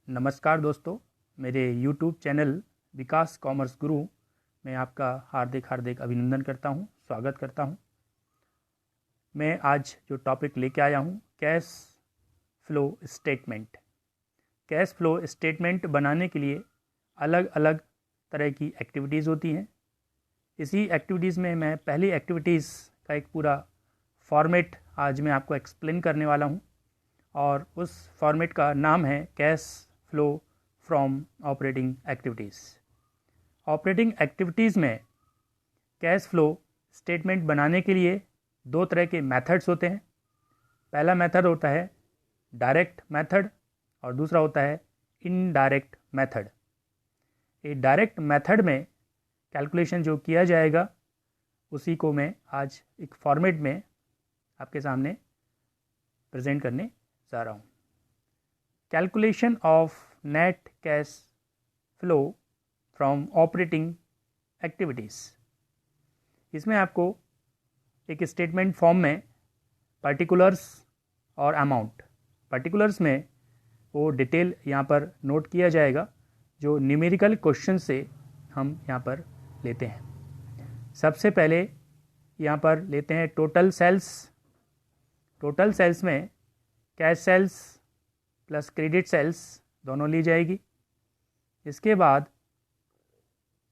नमस्कार दोस्तों, मेरे YouTube चैनल विकास कॉमर्स गुरु में आपका हार्दिक अभिनंदन करता हूं, स्वागत करता हूं। मैं आज जो टॉपिक लेके आया हूं, cash flow statement. Cash flow statement बनाने के लिए अलग अलग तरह की एक्टिविटीज़ होती हैं। इसी एक्टिविटीज़ में मैं पहली एक्टिविटीज़ का एक पूरा फॉर्मेट आज मैं आपको एक्सप्लेन करने वाला हूं, और उस फॉर्मेट का नाम है cash flow from operating activities. Operating activities में कैश फ्लो स्टेटमेंट बनाने के लिए दो तरह के मेथड्स होते हैं। पहला मेथड होता है डायरेक्ट मेथड और दूसरा होता है इनडायरेक्ट मेथड। ये डायरेक्ट मेथड में कैलकुलेशन जो किया जाएगा उसी को मैं आज एक फॉर्मेट में आपके सामने प्रेजेंट करने जा रहा हूँ। Calculation of net cash flow from operating activities. इसमें आपको एक स्टेटमेंट फॉर्म में पर्टिकुलर्स और अमाउंट, पर्टिकुलर्स में वो डिटेल यहाँ पर नोट किया जाएगा जो न्यूमेरिकल क्वेश्चन से हम यहाँ पर लेते हैं। सबसे पहले यहाँ पर लेते हैं टोटल सेल्स। टोटल सेल्स में cash sales plus credit sales दोनों ली जाएगी। इसके बाद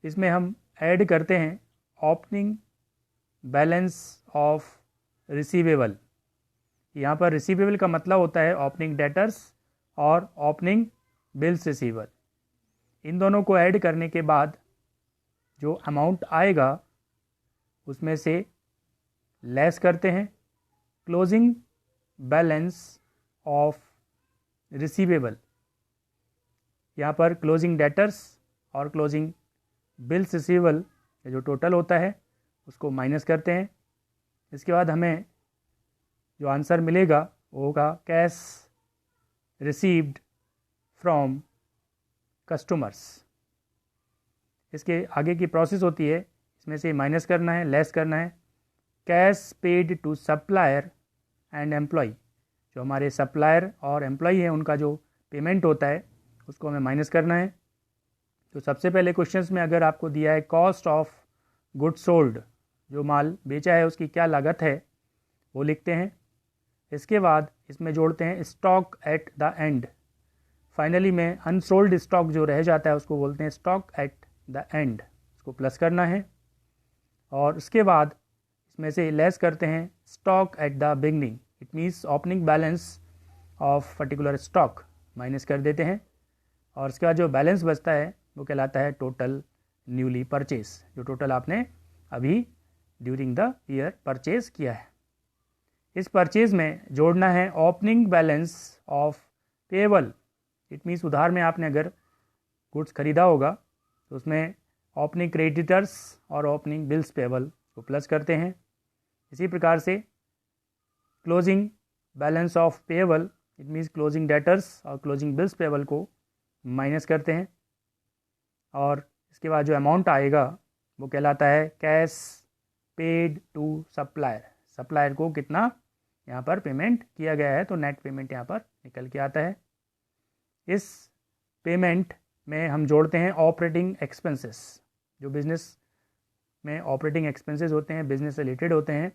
इसमें हम ऐड करते हैं ओपनिंग बैलेंस ऑफ रिसीवेबल। यहाँ पर रिसीवेबल का मतलब होता है ओपनिंग डेटर्स और ओपनिंग बिल्स रिसीवर। इन दोनों को ऐड करने के बाद जो अमाउंट आएगा उसमें से लेस करते हैं क्लोजिंग बैलेंस ऑफ रिसीवेबल। यहाँ पर क्लोजिंग डेटर्स और क्लोजिंग बिल्स रिसीवेबल जो टोटल होता है उसको माइनस करते हैं। इसके बाद हमें जो आंसर मिलेगा वो होगा कैश रिसीव्ड फ्रॉम कस्टमर्स। इसके आगे की प्रोसेस होती है, इसमें से माइनस करना है, लेस करना है cash paid to supplier and employ. जो हमारे सप्लायर और एम्प्लॉय है उनका जो पेमेंट होता है उसको हमें माइनस करना है। तो सबसे पहले क्वेश्चंस में अगर आपको दिया है कॉस्ट ऑफ गुड्स सोल्ड, जो माल बेचा है उसकी क्या लागत है वो लिखते हैं। इसके बाद इसमें जोड़ते हैं stock at the end. Finally में अनसोल्ड स्टॉक जो रह जाता है उसको बोलते हैं स्टॉक एट द एंड, उसको प्लस करना है। और उसके बाद इसमें से लेस करते हैं stock at the beginning. It means opening balance of particular stock minus कर देते हैं, और उसके बाद जो बैलेंस बचता है वो कहलाता है टोटल न्यूली परचेज, जो टोटल आपने अभी ड्यूरिंग द ईयर परचेज किया है। इस परचेज में जोड़ना है opening balance of payable. It means उधार में आपने अगर गुड्स खरीदा होगा तो उसमें ओपनिंग क्रेडिटर्स और ओपनिंग बिल्स पेएबल को प्लस करते हैं। इसी प्रकार से closing balance of payable, it means closing debtors और क्लोजिंग बिल्स पेएबल को माइनस करते हैं, और इसके बाद जो अमाउंट आएगा वो कहलाता है cash paid to supplier. Supplier को कितना यहाँ पर पेमेंट किया गया है, तो नेट पेमेंट यहाँ पर निकल के आता है। इस पेमेंट में हम जोड़ते हैं ऑपरेटिंग एक्सपेंसेस। जो बिजनेस में ऑपरेटिंग एक्सपेंसेस होते हैं, बिजनेस से रिलेटेड होते हैं,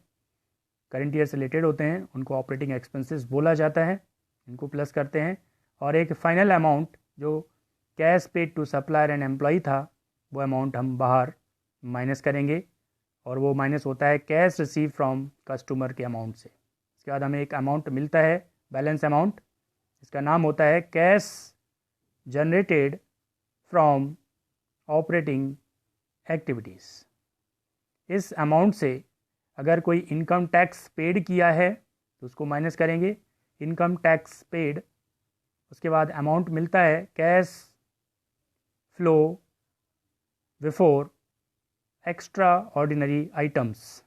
करंट ईयर से रिलेटेड होते हैं, उनको ऑपरेटिंग एक्सपेंसेस बोला जाता है। इनको प्लस करते हैं, और एक फाइनल अमाउंट जो cash paid to supplier and employ था वो अमाउंट हम बाहर माइनस करेंगे, और वो माइनस होता है कैश रिसीव फ्रॉम कस्टमर के अमाउंट से। इसके बाद हमें एक अमाउंट मिलता है बैलेंस अमाउंट, इसका नाम होता है cash generated from operating activities. इस अमाउंट से अगर कोई इनकम टैक्स पेड किया है तो उसको माइनस करेंगे, इनकम टैक्स पेड। उसके बाद अमाउंट मिलता है cash flow before extra ordinary items.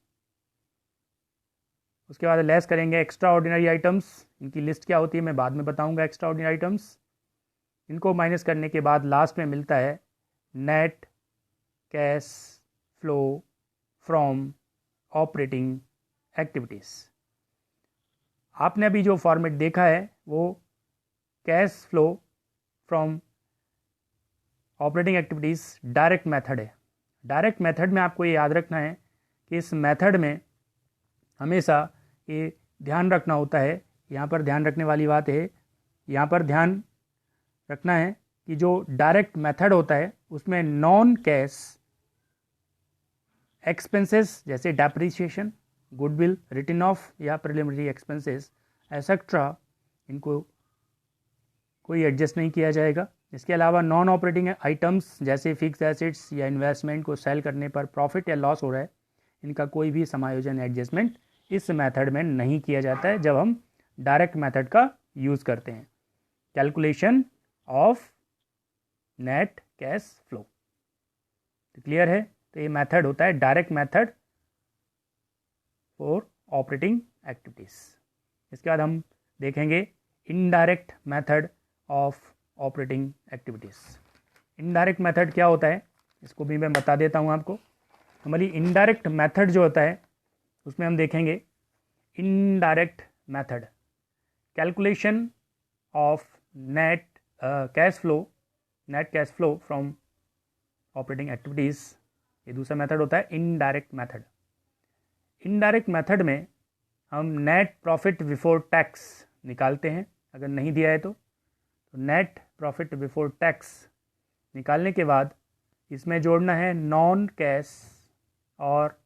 उसके बाद लेस करेंगे एक्स्ट्रा ऑर्डिनरी आइटम्स। इनकी लिस्ट क्या होती है मैं बाद में बताऊंगा। एक्स्ट्रा ऑर्डिनरी आइटम्स, इनको माइनस करने के बाद लास्ट में मिलता है net cash flow from operating activities. आपने अभी जो फॉर्मेट देखा है वो cash flow from operating activities direct method है। डायरेक्ट मेथड में आपको ये याद रखना है कि इस मेथड में हमेशा ये ध्यान रखना होता है, यहाँ पर ध्यान रखने वाली बात है, यहाँ पर ध्यान रखना है कि जो डायरेक्ट मेथड होता है उसमें नॉन कैश एक्सपेंसेस जैसे डेप्रिसिएशन, गुडविल, रिटन ऑफ या प्रिलिमिनरी एक्सपेंसेस एसेट्रा, इनको कोई एडजस्ट नहीं किया जाएगा। इसके अलावा नॉन ऑपरेटिंग आइटम्स जैसे फिक्स एसेट्स या इन्वेस्टमेंट को सेल करने पर प्रॉफिट या लॉस हो रहा है, इनका कोई भी समायोजन एडजस्टमेंट इस मेथड में नहीं किया जाता है जब हम डायरेक्ट मेथड का यूज़ करते हैं। Calculation of net cash flow, तो क्लियर है। तो ये मेथड होता है direct method for operating activities. इसके बाद हम देखेंगे indirect method of operating activities. Indirect method क्या होता है इसको भी मैं बता देता हूँ आपको। हमारी इनडायरेक्ट मेथड जो होता है उसमें हम देखेंगे indirect method calculation of net cash flow from operating activities, ये दूसरा मेथड होता है इनडायरेक्ट मेथड। इनडायरेक्ट मेथड में हम नेट प्रॉफिट बिफोर टैक्स निकालते हैं, अगर नहीं दिया है तो नेट प्रॉफिट बिफोर टैक्स निकालने के बाद इसमें जोड़ना है नॉन कैश और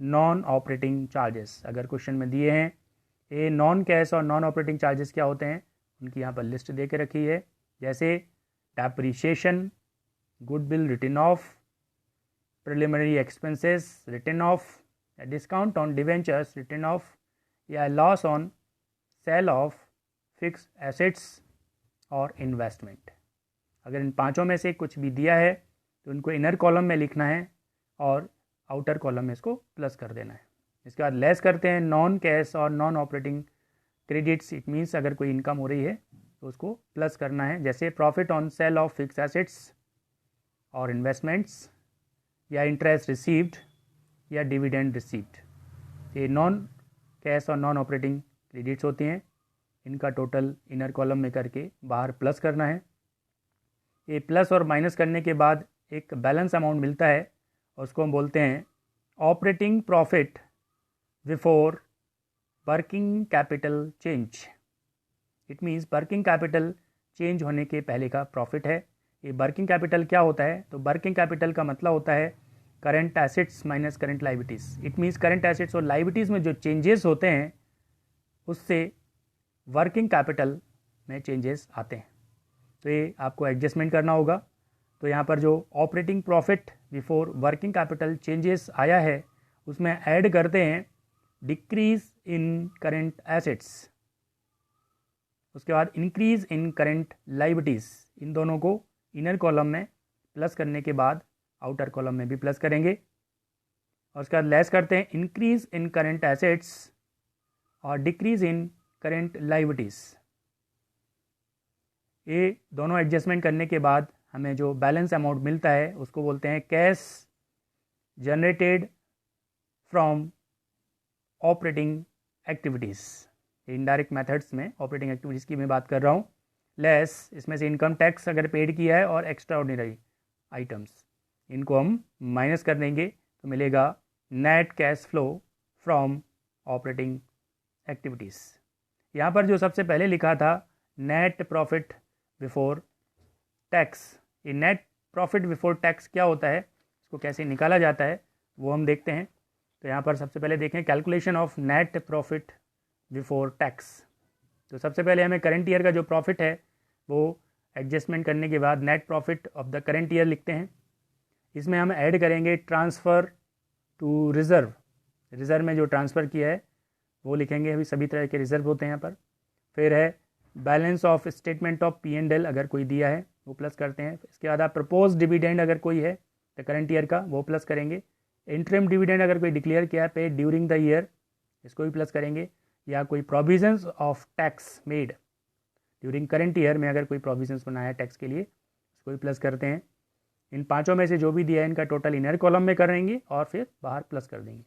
नॉन ऑपरेटिंग चार्जेस। अगर क्वेश्चन में दिए हैं ये नॉन कैश और नॉन ऑपरेटिंग चार्जेस क्या होते हैं, उनकी यहाँ पर लिस्ट दे के रखी है, जैसे depreciation, goodwill written off, preliminary expenses written off, discount on debentures written off, या loss on sale of fix assets और इन्वेस्टमेंट। अगर इन पांचों में से कुछ भी दिया है तो उनको इनर कॉलम में लिखना है और आउटर कॉलम में इसको प्लस कर देना है। इसके बाद लेस करते हैं नॉन कैश और non operating credits, it means अगर कोई इनकम हो रही है तो उसको प्लस करना है, जैसे profit on sale of fix assets और इन्वेस्टमेंट्स, या इंटरेस्ट रिसीव्ड, या डिविडेंड रिसीव्ड। ये नॉन कैश और नॉन ऑपरेटिंग क्रेडिट्स होती हैं, इनका टोटल इनर कॉलम में करके बाहर प्लस करना है। ये प्लस और माइनस करने के बाद एक बैलेंस अमाउंट मिलता है, उसको हम बोलते हैं operating profit before working capital change. It means working capital change होने के पहले का प्रॉफिट है। ये वर्किंग कैपिटल क्या होता है, तो वर्किंग कैपिटल का मतलब होता है current assets minus current liabilities. It means current assets और लाइबिलिटीज़ में जो चेंजेस होते हैं उससे वर्किंग कैपिटल में चेंजेस आते हैं, तो ये आपको एडजस्टमेंट करना होगा। तो यहाँ पर जो operating profit before working capital changes आया है उसमें ऐड करते हैं डिक्रीज इन करंट एसेट्स, उसके बाद इंक्रीज इन करंट लाइबिलिटीज़। इन दोनों को इनर कॉलम में प्लस करने के बाद आउटर कॉलम में भी प्लस करेंगे, और उसके बाद लेस करते हैं इंक्रीज इन करंट एसेट्स और डिक्रीज इन करंट लाइबिलिटीज़। ये दोनों एडजस्टमेंट करने के बाद हमें जो बैलेंस अमाउंट मिलता है उसको बोलते हैं cash generated from operating activities. Indirect methods में ऑपरेटिंग एक्टिविटीज़ की मैं बात कर रहा हूँ। लेस, इसमें से इनकम टैक्स अगर पेड किया है और एक्स्ट्रा ऑर्डिनरी आइटम्स, इनको हम माइनस कर देंगे तो मिलेगा net cash flow from operating activities. यहाँ पर जो सबसे पहले लिखा था नेट प्रॉफिट बिफोर टैक्स, ये नेट प्रॉफिट बिफोर टैक्स क्या होता है, इसको कैसे निकाला जाता है वो हम देखते हैं। तो यहाँ पर सबसे पहले देखें calculation of net profit before tax. तो सबसे पहले हमें करंट ईयर का जो प्रॉफिट है वो एडजस्टमेंट करने के बाद net profit of the current year लिखते हैं। इसमें हम ऐड करेंगे ट्रांसफ़र टू रिज़र्व, रिज़र्व में जो ट्रांसफ़र किया है वो लिखेंगे, अभी सभी तरह के रिज़र्व होते हैं यहाँ पर। फिर है balance of statement of P&L, अगर कोई दिया है वो प्लस करते हैं। इसके बाद आप प्रपोज डिविडेंड अगर कोई है तो करंट ईयर का वो प्लस करेंगे। इंटरिम डिविडेंड अगर कोई डिक्लेयर किया है पे ड्यूरिंग द ईयर, इसको भी प्लस करेंगे। या कोई provisions of tax made during current year में अगर कोई प्रोविजंस बनाया है टैक्स के लिए, इसको भी प्लस करते हैं। इन पांचों में से जो भी दिया है इनका टोटल इनर कॉलम में करेंगे और फिर बाहर प्लस कर देंगे,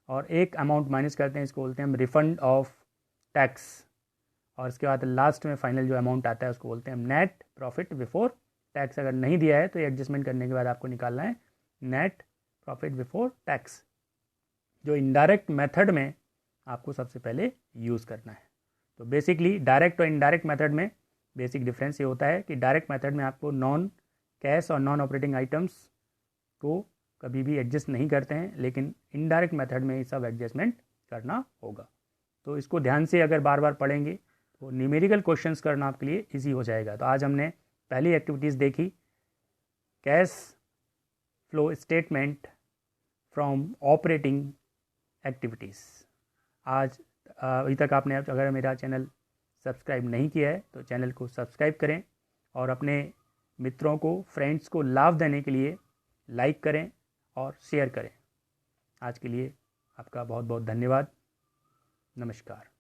और एक अमाउंट माइनस करते हैं, इसको बोलते हैं हम रिफंड ऑफ टैक्स। और उसके बाद लास्ट में फाइनल जो अमाउंट आता है उसको बोलते हैं नेट प्रॉफिट बिफोर टैक्स। अगर नहीं दिया है तो ये एडजस्टमेंट करने के बाद आपको निकालना है नेट प्रॉफिट बिफोर टैक्स, जो इनडायरेक्ट मेथड में आपको सबसे पहले यूज़ करना है। तो बेसिकली डायरेक्ट और इनडायरेक्ट मेथड में बेसिक डिफरेंस ये होता है कि डायरेक्ट मेथड में आपको नॉन कैश और नॉन ऑपरेटिंग आइटम्स को कभी भी एडजस्ट नहीं करते हैं, लेकिन इनडायरेक्ट मेथड में ये सब एडजस्टमेंट करना होगा। तो इसको ध्यान से अगर बार बार पढ़ेंगे तो न्यूमेरिकल क्वेश्चंस करना आपके लिए इजी हो जाएगा। तो आज हमने पहली एक्टिविटीज़ देखी, cash flow statement from operating activities. आज अभी तक आपने अगर मेरा चैनल सब्सक्राइब नहीं किया है तो चैनल को सब्सक्राइब करें और अपने मित्रों को, फ्रेंड्स को लाभ देने के लिए लाइक करें और शेयर करें। आज के लिए आपका बहुत बहुत धन्यवाद। नमस्कार।